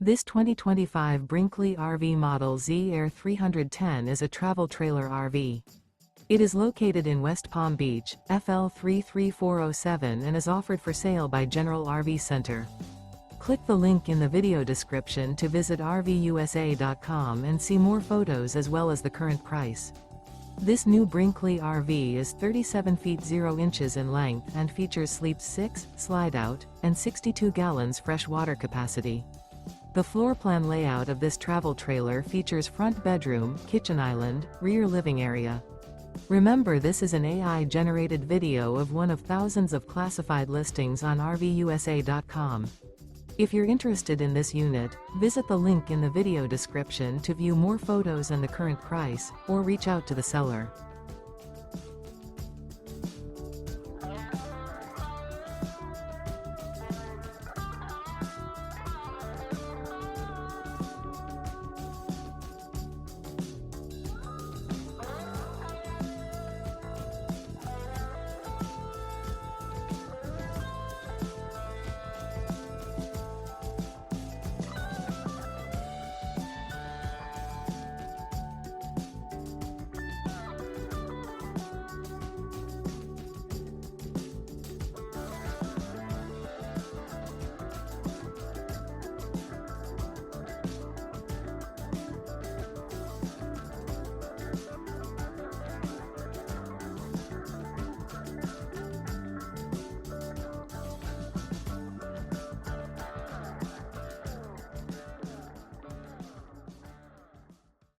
This 2025 Brinkley RV Model Z Air 310 is a travel trailer RV. It is located in West Palm Beach, FL 33407 and is offered for sale by General RV Center. Click the link in the video description to visit RVUSA.com and see more photos as well as the current price. This new Brinkley RV is 37 feet 0 inches in length and features sleeps 6, slide-out, and 62 gallons fresh water capacity. The floor plan layout of this travel trailer features front bedroom, kitchen island, rear living area. Remember, this is an AI-generated video of one of thousands of classified listings on RVUSA.com. If you're interested in this unit, visit the link in the video description to view more photos and the current price, or reach out to the seller.